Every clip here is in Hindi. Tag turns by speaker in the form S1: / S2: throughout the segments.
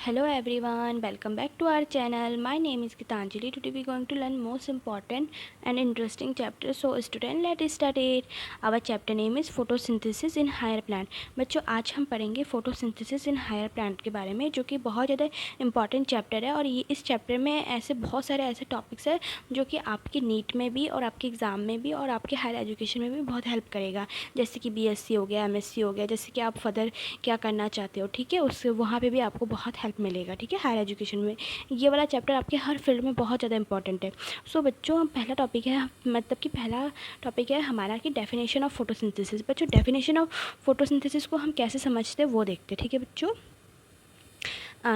S1: Hello everyone, welcome back to our channel. My name is Gitanjali. Today we are going to learn most important and interesting chapter. So student, let's start it. Our chapter name is photosynthesis in higher plant. बच्चों आज हम पढ़ेंगे photosynthesis in higher plant के बारे में, जो कि बहुत ज़्यादा important चैप्टर है। और ये इस चैप्टर में ऐसे बहुत सारे ऐसे टॉपिक्स हैं जो कि आपके नीट में भी और आपके एग्ज़ाम में भी और आपके हायर एजुकेशन में भी बहुत हेल्प करेगा। जैसे कि बीएससी हो गया, एमएससी हो गया, जैसे कि आप फर्दर क्या करना चाहते हो, ठीक है, उससे वहाँ पे भी आपको बहुत हेल्प मिलेगा, ठीक है। हायर एजुकेशन में ये वाला चैप्टर आपके हर फील्ड में बहुत ज़्यादा इंपॉर्टेंट है। सो बच्चों, पहला टॉपिक है, मतलब कि पहला टॉपिक है हमारा कि डेफिनेशन ऑफ फोटोसिंथेसिस। बच्चों, डेफिनेशन ऑफ फोटोसिंथेसिस को हम कैसे समझते हैं वो देखते हैं, ठीक है बच्चों।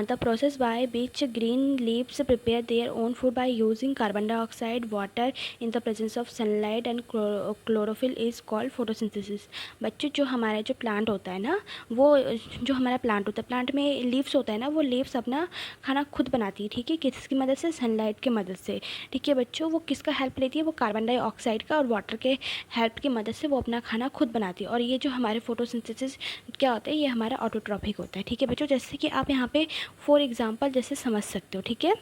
S1: The process by which green leaves prepare their own food by using carbon dioxide, water in the presence of sunlight and chlorophyll is called photosynthesis। बच्चों, जो हमारा जो प्लांट होता है ना, वो जो हमारा प्लांट होता है, प्लांट में लीव्स होता है ना, वो लीव्स अपना खाना खुद बनाती है, ठीक है। किसकी मदद से? सनलाइट की मदद से, ठीक है बच्चों। वो किसका हेल्प लेती है? वो कार्बन डाइऑक्साइड का और वाटर के हेल्प की मदद से वो अपना खाना खुद बनाती है। और ये जो हमारे फोटोसिंथेसिस क्या होता है, ये हमारा ऑटोट्रॉफिक होता है, ठीक है बच्चों। जैसे कि आप यहाँ पे फॉर एग्ज़ाम्पल जैसे समझ सकते हो, ठीक है।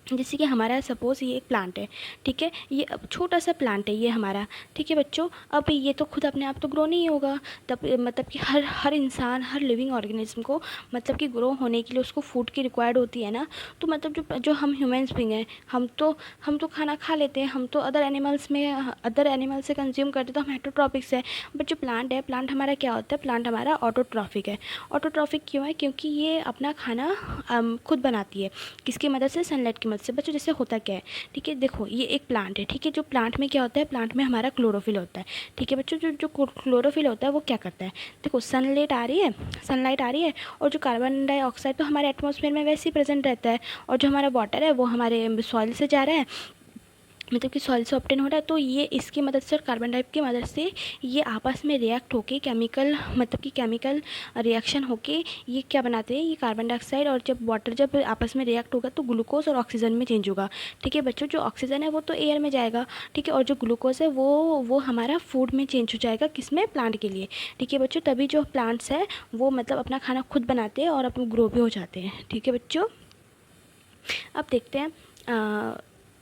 S1: जैसे कि हमारा सपोज़ ये एक प्लांट है, ठीक है, ये अब छोटा सा प्लांट है ये हमारा, ठीक है बच्चों। अब ये तो खुद अपने आप तो ग्रो नहीं होगा, तब मतलब कि हर हर इंसान, हर लिविंग ऑर्गेनिज्म को मतलब कि ग्रो होने के लिए उसको फूड की रिक्वायर्ड होती है ना। तो मतलब जो जो हम ह्यूमंस बीइंग हैं, हम तो खाना खा लेते हैं, हम तो अदर एनिमल से कंज्यूम करते हैं, तो हम हेटरोट्रॉपिक्स है। बट जो प्लांट है, प्लांट हमारा क्या होता है? प्लांट हमारा ऑटोट्रॉफिक है। ऑटोट्रॉफिक क्यों है? क्योंकि ये अपना खाना खुद बनाती है। किसकी मदद से? सनलाइट की मदद से। बच्चों, जैसे होता क्या है, ठीक है, देखो ये एक प्लांट है, ठीक है। जो प्लांट में क्या होता है? प्लांट में हमारा क्लोरोफिल होता है, ठीक है बच्चों। जो जो क्लोरोफिल होता है वो क्या करता है? देखो, सनलाइट आ रही है, और जो कार्बन डाइऑक्साइड तो हमारे एटमॉस्फेयर में वैसे ही प्रेजेंट रहता है, और जो हमारा वाटर है वो हमारे सॉइल से जा रहा है, मतलब कि सॉइल से ऑब्टेन हो रहा है। तो ये इसकी मदद से और कार्बन डाइऑक्साइड की मदद से ये आपस में रिएक्ट होके केमिकल, मतलब कि केमिकल रिएक्शन होके ये क्या बनाते हैं? ये कार्बन डाइऑक्साइड और जब वाटर जब आपस में रिएक्ट होगा तो ग्लूकोज और ऑक्सीजन में चेंज होगा, ठीक है बच्चों। जो ऑक्सीजन है वो तो एयर में जाएगा, ठीक है, और जो ग्लूकोज है वो हमारा फूड में चेंज हो जाएगा, किसमें? प्लांट के लिए, ठीक है बच्चों। तभी जो प्लांट्स है वो मतलब अपना खाना खुद बनाते हैं और अपने ग्रो भी हो जाते हैं, ठीक है बच्चों। अब देखते हैं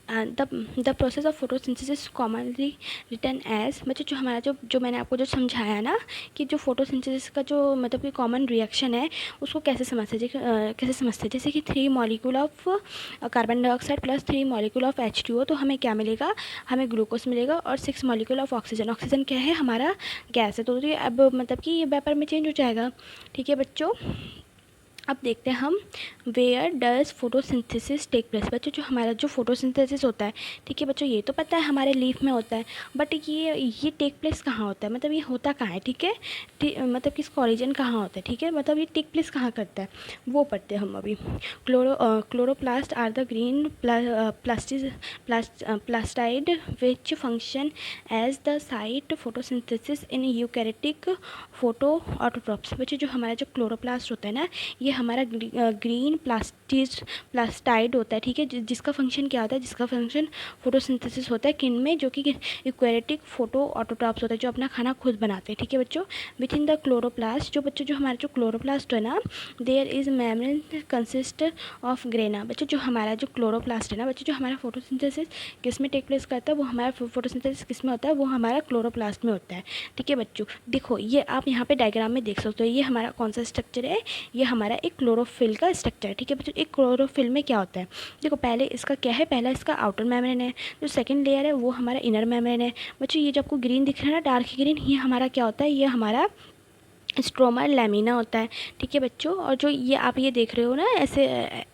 S1: the process of photosynthesis commonly written as. बच्चों, जो हमारा जो मैंने आपको जो समझाया ना कि जो फोटोसिंथेसिस का जो मतलब कि कॉमन रिएक्शन है उसको कैसे समझते हैं, जैसे कि 3 molecule of carbon dioxide plus 3 molecule of H2O, तो हमें क्या मिलेगा? हमें ग्लूकोज मिलेगा। और 6 मॉलिक्यूल ऑफ ऑक्सीजन, ऑक्सीजन क्या है? हमारा गैस है, तो ये अब मतलब कि ये वेपर में चेंज हो जाएगा, ठीक है बच्चों। अब देखते हैं हम where does photosynthesis take place. बच्चों, जो हमारा जो फोटोसिंथेसिस होता है, ठीक है बच्चों, ये तो पता है हमारे लीफ में होता है, बट ये टेक प्लेस कहाँ होता है? मतलब ये होता कहाँ है, ठीक है, मतलब कि इसका ऑरिजिन कहाँ होता है, ठीक है, मतलब ये टेक प्लेस कहाँ करता है वो पढ़ते हैं हम अभी। Chloroplast are the green plastid which function as the site photosynthesis in eukaryotic photoautotrophs. बच्चों, जो हमारा जो क्लोरोप्लास्ट होता है ना, ये हमारा ग्रीन प्लास्टाइड होता है, ठीक है, जिसका फंक्शन क्या होता है? जिसका फंक्शन फोटोसिंथेसिस होता है, किन में? जो कि इक्वेटिक फोटो ऑटोट्रॉप्स होता है, जो अपना खाना खुद बनाते हैं, ठीक है बच्चों। विद इन द क्लोरोप्लास्ट, जो बच्चों जो हमारा जो क्लोरोप्लास्ट है ना, there is membrane consist of grana. बच्चों, जो हमारा जो क्लोरोप्लास्ट है ना बच्चों, जो हमारा फोटोसिंथेसिस किस में टेक प्लेस करता है? वो हमारा फोटोसिंथेसिस किस में होता है? वो हमारा क्लोरोप्लास्ट में होता है, ठीक है बच्चों। देखो, ये आप यहाँ पे डायग्राम में देख सकते हो, ये हमारा कौन सा स्ट्रक्चर है? ये हमारा एक क्लोरोफिल का स्ट्रक्चर है, ठीक है बच्चों। एक क्लोरोफिल में क्या होता है? देखो, पहले इसका क्या है? पहला इसका आउटर मेम्ब्रेन है, जो सेकंड लेयर है वो हमारा इनर मेम्ब्रेन है। बच्चों, ये जो आपको ग्रीन दिख रहा है ना, डार्क ग्रीन, ये हमारा क्या होता है? ये हमारा स्ट्रोमा लैमिना होता है, ठीक है बच्चों। और जो ये आप ये देख रहे हो ना, ऐसे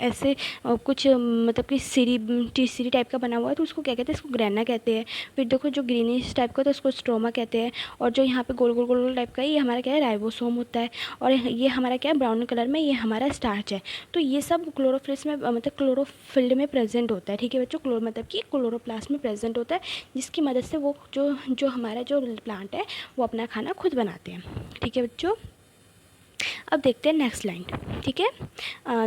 S1: ऐसे कुछ मतलब कि सीरी टाइप का बना हुआ है, तो उसको क्या कहते हैं? इसको ग्रेना कहते हैं। फिर देखो, जो ग्रीनिश टाइप का, तो उसको स्ट्रोमा कहते हैं। और जो यहाँ पे गोल गोल गोल गोल टाइप का है, ये हमारा क्या है? राइबोसोम होता है। और ये हमारा क्या है? ब्राउन कलर में, ये हमारा स्टार्च है। तो ये सब क्लोरोफिल्स में मतलब क्लोरोफिल्ड में प्रेजेंट होता है, ठीक है बच्चों। मतलब कि क्लोरोप्लास्ट में प्रेजेंट होता है, जिसकी मदद से वो जो हमारा जो प्लांट है वो अपना खाना खुद बनाते हैं, ठीक है बच्चों। अब देखते हैं नेक्स्ट लाइन, ठीक है।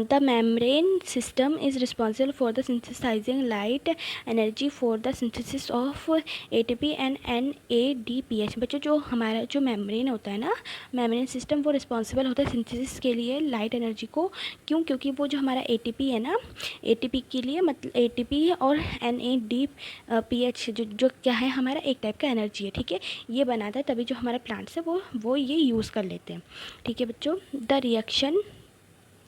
S1: The membrane system is responsible for the synthesising light energy for the synthesis of ATP and NADPH। बच्चों जो हमारा जो मेम्ब्रेन होता है ना, मेम्ब्रेन सिस्टम, वो रिस्पॉन्सिबल होता है सिंथेसिस के लिए लाइट एनर्जी को। क्यों? क्योंकि वो जो हमारा ATP है ना, ATP के लिए मतलब ATP और NADPH जो क्या है, हमारा एक टाइप का एनर्जी है, ठीक है। ये बनाता है, तभी जो हमारा प्लांट्स है वो ये यूज़ कर लेते हैं, ठीक है बच्चों। The reaction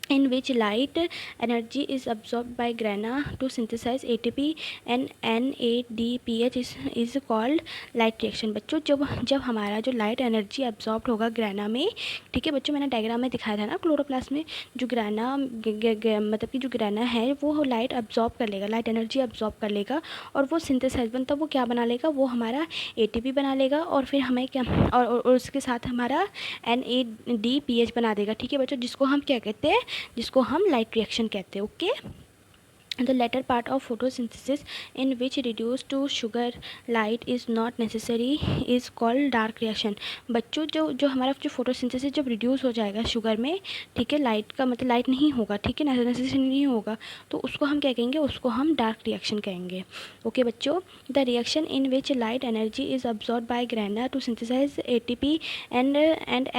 S1: in which light energy is absorbed by grana to synthesize ATP and NADPH is called light reaction। बच्चों जब हमारा जो लाइट एनर्जी अब्जॉर्ब होगा ग्रेना में, ठीक है बच्चों, मैंने डायग्राम में दिखाया था ना, क्लोरोप्लास्ट में जो ग्रेना मतलब कि जो ग्रेना है वो लाइट अब्जॉर्ब कर लेगा, लाइट एनर्जी अब्जॉर्ब कर लेगा, और वो सिंथेसाइज मतलब वो क्या बना लेगा, वो हमारा ATP बना लेगा, और फिर हमें क्या और उसके साथ हमारा NADPH बना देगा, ठीक है बच्चों, जिसको हम क्या कहते हैं, जिसको हम लाइट रिएक्शन कहते हैं। Okay, the latter part of photosynthesis in which reduced to sugar light is not necessary is called dark reaction। बच्चों जो हमारा जो फोटोसिंथेसिस जब रिड्यूस हो जाएगा शुगर में, ठीक है, लाइट का मतलब लाइट नहीं होगा, ठीक है, नेसेसरी नहीं होगा, तो उसको हम क्या कहेंगे, उसको हम डार्क रिएक्शन कहेंगे। ओके बच्चों, the reaction in which light energy is absorb by grana to synthesize ATP and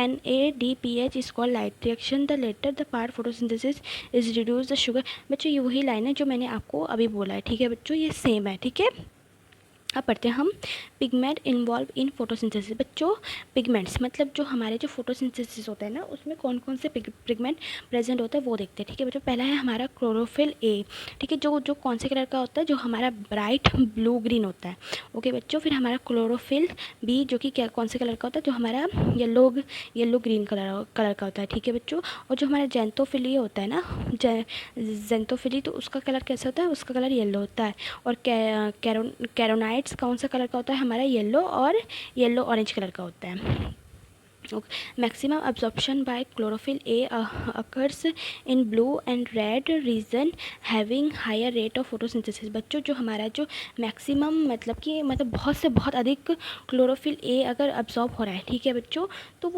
S1: NADPH is called light reaction। the latter the part photosynthesis is reduce the sugar। बच्चों ये वही लाइन है जो मैंने आपको अभी बोला है, ठीक है बच्चों, ये सेम है, ठीक है। अब पढ़ते हैं हम पिगमेंट इन्वॉल्व इन फोटोसिंथेसिस। बच्चों पिगमेंट्स मतलब जो हमारे जो फोटोसिंथेसिस होता है ना, उसमें कौन कौन से पिगमेंट प्रेजेंट होता है वो देखते हैं, ठीक है बच्चों। पहला है हमारा क्लोरोफिल A, ठीक है, जो कौन से कलर का होता है, जो हमारा ब्राइट ब्लू ग्रीन होता है। ओके बच्चों, फिर हमारा क्लोरोफिल B जो कि क्या कौन से कलर का होता है, जो हमारा येलो ग्रीन कलर का होता है, ठीक है बच्चों। और जो हमारा जेंथोफिली होता है ना, जेंथोफिली, तो उसका कलर कैसा होता है, उसका कलर येलो होता है। और कैरोनाइट्स कौन सा कलर का होता है, हमारा येलो ऑरेंज कलर का होता है। Maximum absorption by chlorophyll A occurs in blue and red region having higher rate of photosynthesis. बच्चों जो हमारा जो मैक्सिमम मतलब बहुत से बहुत अधिक क्लोरोफिल A अगर अब्जॉर्ब हो रहा है, ठीक है बच्चों, तो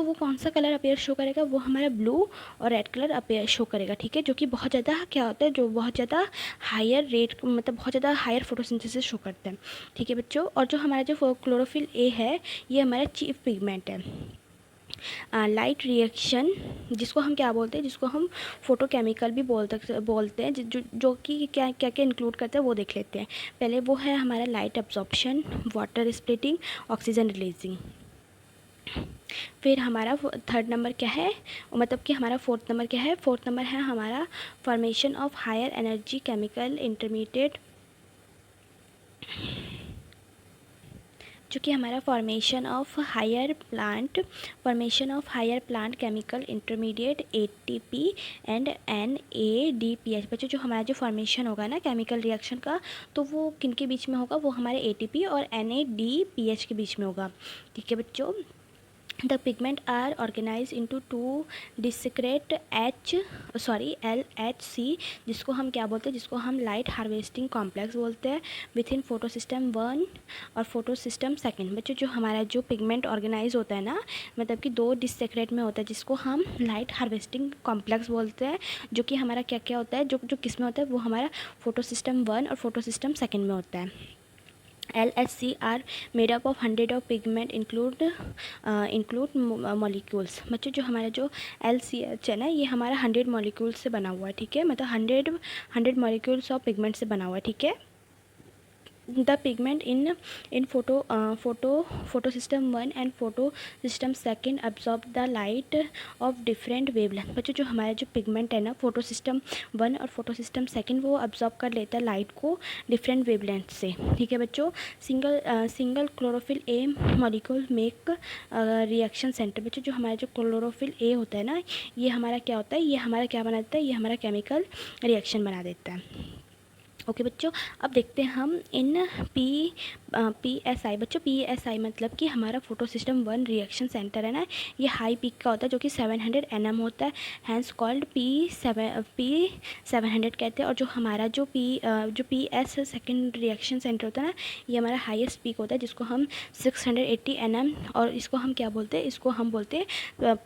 S1: वो कौन सा कलर अपीयर शो करेगा, वो हमारा ब्लू और रेड कलर अपीयर शो करेगा, ठीक है, जो कि बहुत ज़्यादा क्या होता है, जो बहुत ज़्यादा हायर रेट मतलब बहुत ज़्यादा हायर फोटोसिंथेसिस शो करते हैं, ठीक है बच्चों। और जो हमारा जो क्लोरोफिल A है, ये हमारा चीफ पिगमेंट है। लाइट रिएक्शन जिसको हम क्या बोलते हैं, जिसको हम फोटोकेमिकल भी बोलते हैं, जो कि क्या क्या क्या इंक्लूड करते हैं वो देख लेते हैं। पहले वो है हमारा light absorption, water splitting, oxygen releasing. फिर हमारा थर्ड नंबर क्या है, मतलब कि हमारा फोर्थ नंबर क्या है, फोर्थ नंबर है हमारा formation of higher energy chemical intermediate, जो कि हमारा formation of higher plant chemical intermediate ATP and NADPH। बच्चों जो हमारा जो फॉर्मेशन होगा ना केमिकल रिएक्शन का, तो वो किन के बीच में होगा, वो हमारे ATP और NADPH के बीच में होगा, ठीक है बच्चों। The pigment are organized into two discrete LHC, जिसको हम क्या बोलते हैं, जिसको हम लाइट हार्वेस्टिंग कॉम्प्लेक्स बोलते हैं, विथ इन फोटोसिस्टम 1 और फोटोसिस्टम 2। बच्चों जो हमारा जो पिगमेंट ऑर्गेनाइज होता है ना, मतलब कि दो डिस्क्रेट में होता है, जिसको हम लाइट हार्वेस्टिंग कॉम्प्लेक्स बोलते हैं, जो कि हमारा क्या क्या होता है, जो किस में होता है, वो हमारा फोटोसिस्टम 1 और फोटोसिस्टम 2 में होता है। LHC are made up of 100 of pigment include molecules। बच्चों जो हमारा जो LCH है ना, ये हमारा 100 मॉलिक्यूल्स से बना हुआ है, ठीक है, मतलब 100 मॉलिक्यूल्स ऑफ पिगमेंट से बना हुआ है, ठीक है। The pigment in photosystem 1 and photosystem 2 absorb the light of different wavelength। बच्चों जो हमारा जो पिगमेंट है ना, फोटोसिस्टम 1 और फोटोसिस्टम 2 वो अब्जॉर्ब कर लेता है लाइट को डिफरेंट वेवलेंथ से, ठीक है बच्चों। Single chlorophyll A molecule make reaction centre. बच्चों जो हमारा जो क्लोरोफिल A होता है ना, ये हमारा क्या होता है, ये हमारा क्या बना देता है, ये हमारा केमिकल रिएक्शन बना देता है। ओके बच्चों, अब देखते हैं हम इन PSI। बच्चों PSI मतलब कि हमारा फोटो सिस्टम 1 रिएक्शन सेंटर है ना, ये हाई पीक का होता है जो कि 700 nm होता है, हैंस कॉल्ड P700 कहते हैं। और जो हमारा जो PS सेकेंड रिएक्शन सेंटर होता है ना, ये हमारा हाईएस्ट पीक होता है जिसको हम 680 nm, और इसको हम क्या बोलते हैं, इसको हम बोलते हैं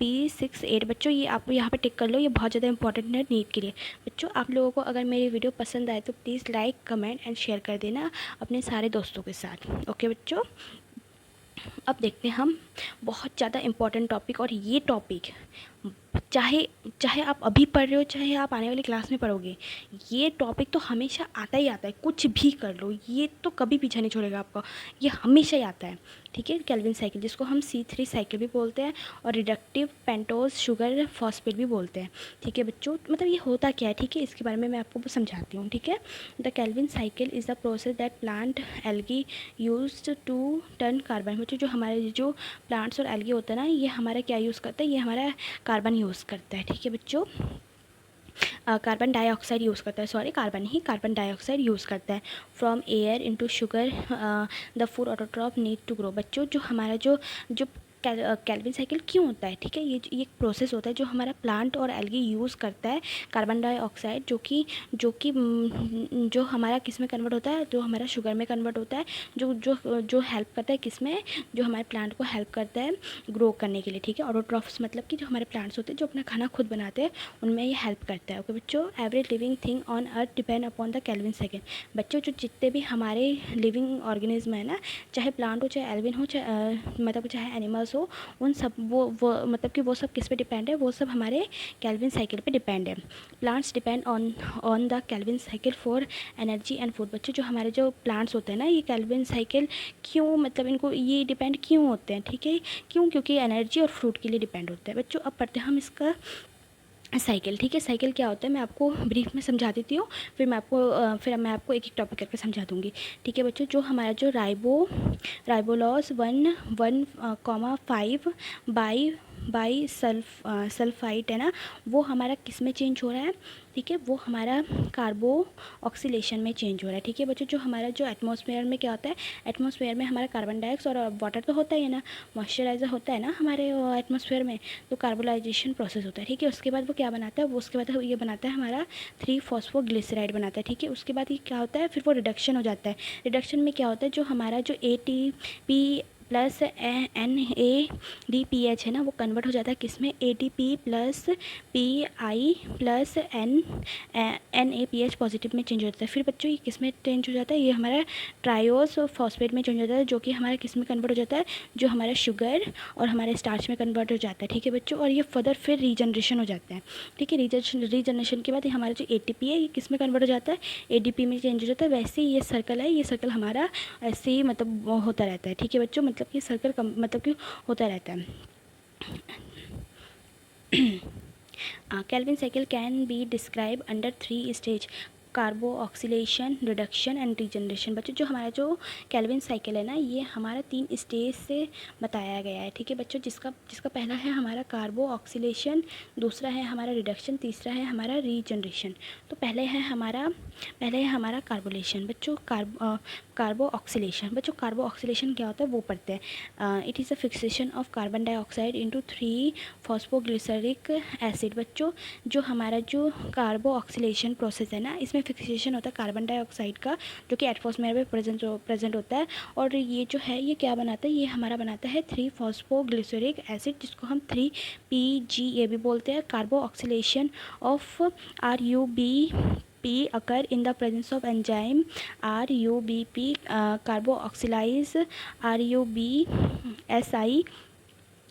S1: P68। बच्चों ये आप यहाँ पे टिक कर लो, ये बहुत ज़्यादा इंपॉर्टेंट है नीट के लिए। बच्चों आप लोगों को अगर मेरी वीडियो पसंद आए तो please like comment and share कर देना अपने सारे दोस्तों के साथ। ओके बच्चों, अब देखते हैं हम बहुत ज़्यादा इम्पॉर्टेंट टॉपिक। और ये टॉपिक चाहे चाहे आप अभी पढ़ रहे हो, चाहे आप आने वाली क्लास में पढ़ोगे, ये टॉपिक तो हमेशा आता ही आता है। कुछ भी कर लो, ये तो कभी पीछा नहीं छोड़ेगा आपका, ये हमेशा ही आता है। ठीक है, केल्विन साइकिल जिसको हम C3 साइकिल भी बोलते हैं, और रिडक्टिव पेंटोज शुगर फॉस्फेट भी बोलते हैं। ठीक है बच्चों, मतलब ये होता क्या है, ठीक है, इसके बारे में मैं आपको समझाती हूँ। ठीक है, the Calvin cycle is the process that plant algae used to turn carbon. बच्चों जो हमारे जो प्लांट्स और एल्गी होता है ना, ये हमारा क्या यूज़ करता है, ये हमारा कार्बन यूज़ करता है। ठीक है बच्चों, कार्बन डाइऑक्साइड यूज़ करता है, सॉरी कार्बन डाइऑक्साइड यूज़ करता है from air into sugar the food autotroph need to grow. बच्चों जो हमारा जो जो केल्विन साइकिल क्यों होता है, ठीक है, ये एक प्रोसेस होता है जो हमारा प्लांट और एल्गी यूज़ करता है कार्बन डाइऑक्साइड, जो हमारा किस में कन्वर्ट होता है, जो हमारा शुगर में कन्वर्ट होता है, जो जो जो हेल्प करता है किस में, जो हमारे प्लांट को हेल्प करता है ग्रो करने के लिए। ठीक है, ऑटोट्रॉफ्स मतलब कि जो हमारे प्लांट्स होते हैं जो अपना खाना खुद बनाते हैं, उनमें ये हेल्प करता है। ओके बच्चों, every living thing on earth depend upon the Calvin cycle. बच्चों जो जितने भी हमारे लिविंग ऑर्गेनिज्म है ना, चाहे प्लांट हो, चाहे एल्विन हो, मतलब चाहे एनिमल्स हो, उन सब वो मतलब कि वो सब किस पे डिपेंड है, वो सब हमारे केल्विन साइकिल पे डिपेंड है। Plants depend on the Calvin cycle for energy and food. बच्चों जो हमारे जो प्लांट्स होते हैं ना, ये केल्विन साइकिल क्यों, मतलब इनको ये डिपेंड क्यों होते हैं, ठीक है, क्यों, क्योंकि एनर्जी और फ्रूट के लिए डिपेंड होता है। बच्चों अब पढ़ते हैं हम इसका साइकिल। ठीक है, साइकिल क्या होता है मैं आपको ब्रीफ में समझा देती हूँ, फिर मैं आपको एक एक टॉपिक करके समझा दूँगी। ठीक है बच्चों, जो हमारा जो राइबोलॉस 1,1,5 बाई सल्फाइट है ना, वो हमारा किस में चेंज हो रहा है, ठीक है, वो हमारा कार्बो ऑक्सीलेशन में चेंज हो रहा है। ठीक है बच्चों, जो हमारा जो एटमॉस्फेयर में क्या होता है, एटमॉस्फेयर में हमारा कार्बन डाइऑक्साइड और वाटर तो होता ही है ना, मॉइस्चराइजर होता है ना हमारे एटमॉस्फेयर में, तो कार्बोलाइजेशन प्रोसेस होता है। ठीक है, उसके बाद वो क्या बनाता है, वो उसके बाद ये बनाता है हमारा 3-फॉस्फोग्लिसराइड बनाता है। ठीक है, उसके बाद ये क्या होता है, फिर वो रिडक्शन हो जाता है। रिडक्शन में क्या होता है, जो हमारा जो ATP प्लस NADPH है ना, वो कन्वर्ट हो जाता है किस में, ATP plus PI plus NAPH positive में चेंज हो जाता है। फिर बच्चों ये किस में चेंज हो जाता है, ये हमारा ट्रायोस फॉस्फेट में चेंज हो जाता है, जो कि हमारा किस में कन्वर्ट हो जाता है, जो हमारा शुगर और हमारे स्टार्च में कन्वर्ट हो जाता है। ठीक है बच्चों, और ये फर्दर फिर रीजनरेशन हो जाता है। ठीक है, रीजनरेशन के बाद ये हमारा जो ATP है, ये किस में कन्वर्ट हो जाता है, ADP में चेंज हो जाता है। वैसे ही ये सर्कल है, ये सर्कल हमारा ऐसे ही मतलब होता रहता है। ठीक है बच्चों, मतलब कि सर्कल मतलब कि होता रहता है। Kelvin cycle can be described under 3 stages: कार्बो oscillation, reduction and regeneration. बच्चों जो हमारा जो केल्विन साइकिल है ना, ये हमारा 3 स्टेज से बताया गया है। ठीक है बच्चों, जिसका पहला है हमारा कार्बो ऑक्सीलेशन, दूसरा है हमारा रिडक्शन, तीसरा है हमारा रीजनरेशन। तो पहले है हमारा कार्बोलेशन। बच्चों कार्बो ऑक्सीलेशन। बच्चों कार्बो ऑक्सीलेशन क्या होता है वो पढ़ते हैं। It is a fixation of carbon dioxide into 3-फॉस्फोग्लिसरिक acid. बच्चों जो हमारा जो कार्बो ऑक्सीलेशन प्रोसेस है ना, इसमें फिक्सेशन होता है कार्बन डाइऑक्साइड का, जो कि एटमॉस्फेयर में प्रेजेंट होता है, और ये जो है ये क्या बनाता है, ये हमारा बनाता है 3-फॉस्फोग्लिसरिक एसिड, जिसको हम 3PGA भी बोलते हैं। Carboxylation of RUBP occur in the presence of enzyme RUBP carboxylase RUBSI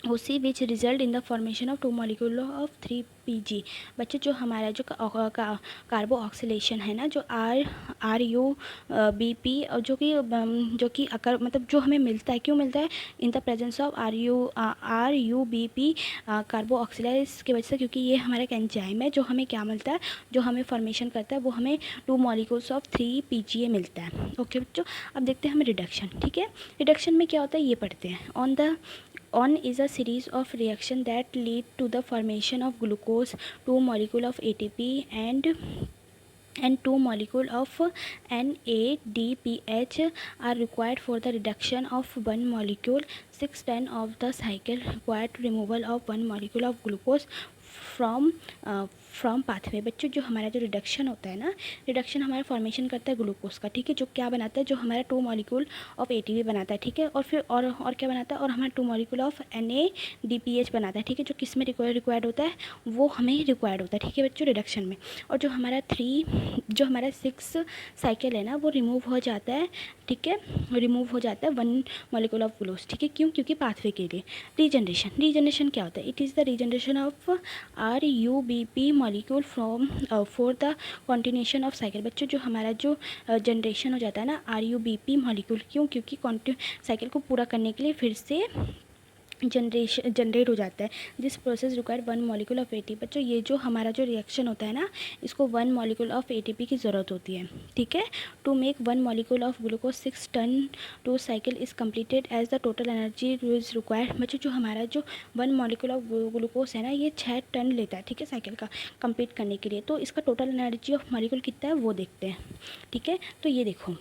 S1: उसी which result in the formation of 2 molecule of 3PG। बच्चे जो हमारा जो कार्बो ऑक्सीलेशन है ना, जो RUBP जो कि अकर मतलब जो हमें मिलता है, क्यों मिलता है, in the presence of RUBP कार्बो ऑक्सीलाइज की वजह से, क्योंकि ये हमारा एक एंजाइम है जो हमें क्या मिलता है, जो हमें फॉर्मेशन करता है, वो हमें 2 मॉलिक्यूल्स ऑफ 3PGA मिलता है। ओके बच्चों, अब देखते हैं हमें रिडक्शन। ठीक है, रिडक्शन में क्या होता है ये पढ़ते हैं। On is a series of reaction that lead to the formation of glucose, 2 molecule of ATP and and 2 molecule of NADPH are required for the reduction of 1 molecule. 610 of the cycle required removal of 1 molecule of glucose from from pathway. बच्चों जो हमारा जो रिडक्शन होता है ना, रिडक्शन हमारा फॉर्मेशन करता है ग्लूकोज का, ठीक है, जो क्या बनाता है, जो हमारा 2 मॉलिक्यूल ऑफ ATP बनाता है, ठीक है, और फिर और क्या बनाता है, और हमारा 2 मॉलिक्यूल ऑफ NADPH बनाता है, ठीक है, जो किस में रिक्वायर्ड होता है, वो हमें रिक्वायर्ड होता है, ठीक है बच्चों, रिडक्शन में। और जो हमारा 6 साइकिल है ना, वो रिमूव हो जाता है, ठीक है, रिमूव हो जाता है 1 मॉलिक्यूल ऑफ ग्लूकोज, ठीक है, क्योंकि पाथवे के लिए। रीजनरेशन क्या होता है? It is the regeneration of RUBP molecule from for the continuation of cycle. बच्चों जो हमारा जो जनरेशन हो जाता है ना RUBP मॉलिक्यूल, क्योंकि साइकिल को पूरा करने के लिए फिर से जनरेट हो जाता है। This process require 1 molecule of ATP। बच्चों ये जो हमारा जो रिएक्शन होता है ना, इसको 1 मॉलिक्यूल ऑफ ATP की ज़रूरत होती है, ठीक है, to make 1 molecule of glucose 6 turn to cycle is completed as the total energy is required. बच्चों जो हमारा जो 1 मॉलिक्यूल ऑफ ग्लूकोज है ना, ये 6 टन लेता है, ठीक है, साइकिल का कंप्लीट करने के लिए। तो इसका टोटल एनर्जी ऑफ मॉलिक्यूल कितना है वो देखते हैं, ठीक है। तो ये देखो,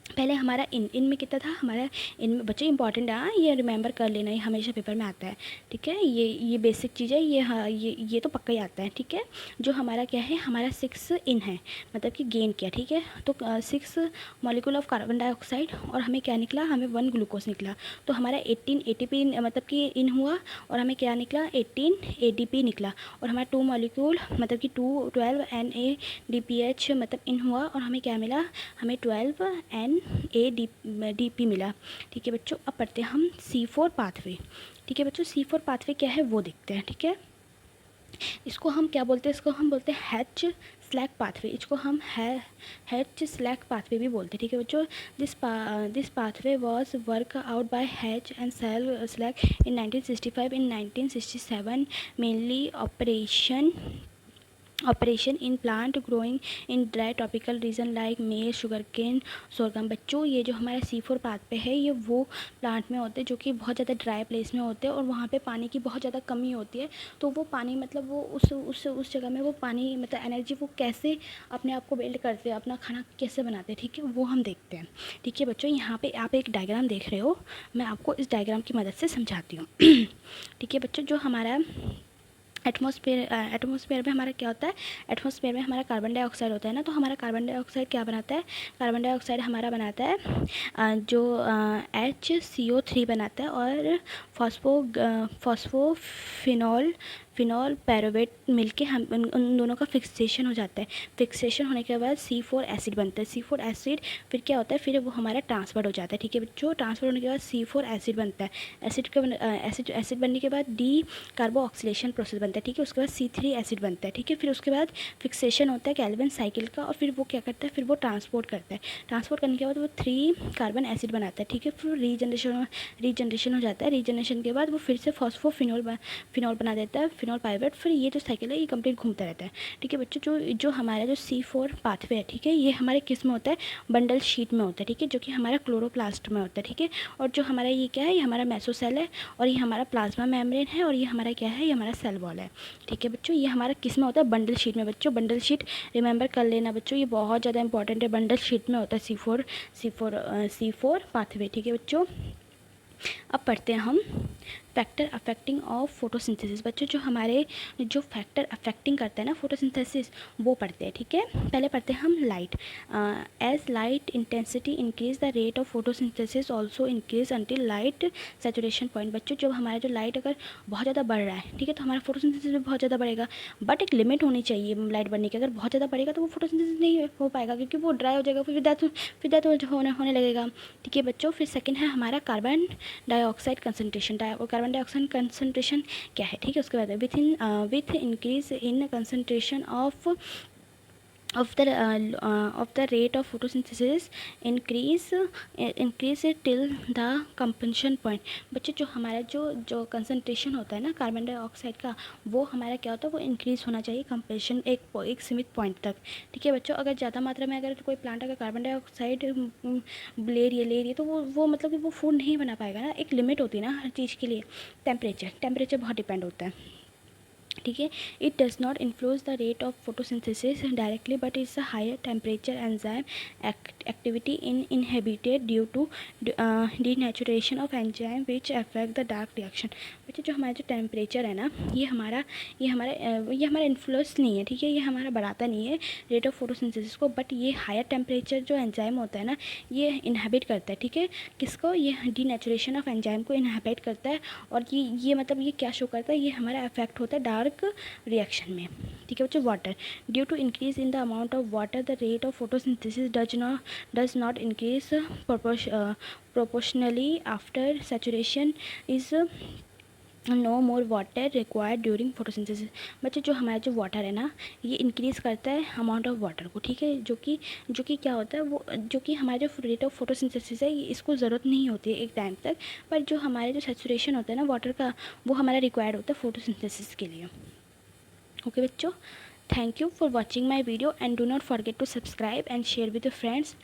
S1: पहले हमारा इन में कितना था, हमारा इन में बच्चे इंपॉर्टेंट है, ये रिमेंबर कर लेना, ये हमेशा पेपर में आता है, ठीक है, ये बेसिक चीज़ है, ये हाँ ये तो पक्का ही आता है, ठीक है। जो हमारा क्या है, हमारा 6 इन है, मतलब कि गेन किया, ठीक है, तो 6 मॉलिक्यूल ऑफ कार्बन डाइऑक्साइड, और हमें क्या निकला, हमें 1 ग्लूकोज निकला। तो हमारा 18 ATP मतलब कि इन हुआ, और हमें क्या निकला, 18 ADP निकला। और हमारा 2 मॉलिक्यूल मतलब कि 12 NADPH मतलब इन हुआ, और हमें क्या मिला, हमें 12 NADP मिला, ठीक है बच्चों। अब पढ़ते हैं हम C4 पाथवे, ठीक है बच्चों। C4 पाथवे क्या है वो देखते हैं, ठीक है। इसको हम क्या बोलते हैं, इसको हम बोलते हैं H स्लैक पाथवे, इसको हम H स्लैक पाथवे भी बोलते हैं, ठीक है बच्चों। This pathway was work out by H and cell Slack in 1965। In 1967 mainly operation in plant growing in dry tropical region like maize, sugarcane, sorghum. बच्चों ये जो हमारा C4 पाथवे है, ये वो प्लांट में होते हैं जो कि बहुत ज़्यादा ड्राई प्लेस में होते हैं, और वहाँ पे पानी की बहुत ज़्यादा कमी होती है। तो वो पानी मतलब वो उस जगह में वो पानी मतलब एनर्जी वो कैसे अपने आप को बिल्ड करते हैं, अपना खाना कैसे बनाते हैं, ठीक है, वो हम देखते हैं, ठीक है बच्चों। यहाँ पर आप एक डायग्राम देख रहे हो, मैं आपको इस डायग्राम की मदद से समझाती हूँ, ठीक है बच्चों। जो हमारा एटमॉस्फेयर में हमारा क्या होता है, एटमॉस्फेयर में हमारा कार्बन डाइऑक्साइड होता है ना, तो हमारा कार्बन डाइऑक्साइड क्या बनाता है, कार्बन डाइऑक्साइड हमारा बनाता है जो HCO3 बनाता है, और फिनॉल पैरोवेट मिलके हम उन दोनों का फिक्सेशन हो जाता है। फिक्सेशन होने के बाद C4 एसिड बनता है। C4 एसिड फिर क्या होता है, फिर वो हमारा ट्रांसफर हो जाता है, ठीक है बच्चों। ट्रांसफर होने के बाद C4 एसिड बनता है। एसिड बनने के बाद डी कार्बोक्सिलेशन प्रोसेस बनता है, ठीक है। उसके बाद C3 एसिड बनता है, ठीक है। फिर उसके बाद फिक्सेशन होता है कैल्विन साइकिल का, और फिर वो क्या करता है, फिर वो ट्रांसपोर्ट करता है। ट्रांसपोर्ट करने के बाद वो 3 कार्बन एसिड बनाता है, ठीक है। फिर रीजनरेशन हो जाता है। रीजनरेशन के बाद वो फिर से फिनॉल बना देता है, फिनॉल पाइरुवेट। फिर ये जो साइकिल है ये कंप्लीट घूमता रहता है, ठीक है बच्चों। जो हमारा जो C4 पाथवे है, ठीक है, ये हमारे किस में होता है, बंडल शीट में होता है, ठीक है, जो कि हमारा क्लोरोप्लास्ट में होता है, ठीक है। और जो हमारा ये क्या है, ये हमारा मेसोसेल है, और ये हमारा प्लाज्मा मेम्ब्रेन है, और ये हमारा क्या है, ये हमारा सेल वॉल है, ठीक है बच्चों। ये हमारा किस में होता है, बंडल शीट में। बच्चों बंडल शीट रिमेंबर कर लेना बच्चों, ये बहुत ज़्यादा इंपॉर्टेंट है। बंडल शीट में होता है C4 पाथवे, ठीक है बच्चों। अब पढ़ते हैं हम फैक्टर अफेक्टिंग ऑफ फोटोसिंथेसिस। बच्चों जो हमारे जो फैक्टर अफेक्टिंग करते हैं ना फोटोसिंथेसिस, वो पढ़ते हैं, ठीक है। पहले पढ़ते हैं हम light. As light intensity increase the rate of photosynthesis also increase until light saturation point. बच्चों जब हमारा जो लाइट अगर बहुत ज़्यादा बढ़ रहा है, ठीक है, तो हमारा फोटोसिंथेसिस भी बहुत ज़्यादा बढ़ेगा, बट एक लिमिट होनी चाहिए लाइट बढ़ने की। अगर बहुत ज़्यादा बढ़ेगा तो वो फोटोसिंथेसिस नहीं हो पाएगा, क्योंकि वो ड्राई हो जाएगा, फिर डेथ होने लगेगा, ठीक है बच्चों। फिर सेकेंड है हमारा carbon dioxide concentration. Carbon dioxide concentration क्या है, ठीक है। उसके बाद with increase in concentration of the rate of photosynthesis increase till the completion point। बच्चे जो हमारा जो कंसनट्रेशन होता है ना कार्बन डाइऑक्साइड का, वो हमारा क्या होता है, वो इंक्रीज़ होना चाहिए कंप्लेशन एक सीमित पॉइंट तक, ठीक है बच्चों। अगर ज़्यादा मात्रा में अगर कोई प्लांट अगर कार्बन डाइऑक्साइड ले रही है तो वो मतलब कि वो फूड नहीं बना पाएगा ना। एक लिमिट होती है ना हर चीज़ के लिए। टेम्परेचर बहुत डिपेंड होता है, ठीक है। It does not influence the rate of photosynthesis directly but it's a higher temperature enzyme activity in inhibited due to denaturation of enzyme which affect the dark reaction. बच्चे जो हमारा जो टेम्परेचर है ना, ये हमारा इन्फ्लुएंस नहीं है, ठीक है, ये हमारा बढ़ाता नहीं है रेट ऑफ फोटोसिंथेसिस को, बट ये हायर टेम्परेचर जो एंजाइम होता है ना, ये इनहेबिट करता है, ठीक है, किसको, ये डीनेचुरेशन ऑफ एंजाइम को इनहेबिट करता है। और ये मतलब ये क्या शो करता है, ये हमारा अफेक्ट होता है डार्क रिएक्शन में, ठीक है बच्चों। Water, due to increase in the amount of water the rate of photosynthesis does not increase proportionally after saturation is no more water required during photosynthesis. बच्चे जो हमारा जो वाटर है ना, ये इंक्रीज़ करता है अमाउंट ऑफ वाटर को, ठीक है, जो कि क्या होता है, वो जो कि हमारा जो रेट ऑफ फोटोसिंथेसिस है, इसको ज़रूरत नहीं होती है एक टाइम तक, पर जो हमारे जो सेचुरेशन होता है ना वाटर का, वो हमारा रिक्वायर्ड होता है फोटोसिंथेसिस के लिए। ओके बच्चों, thank you for watching my video and do not forget to subscribe and share with your friends.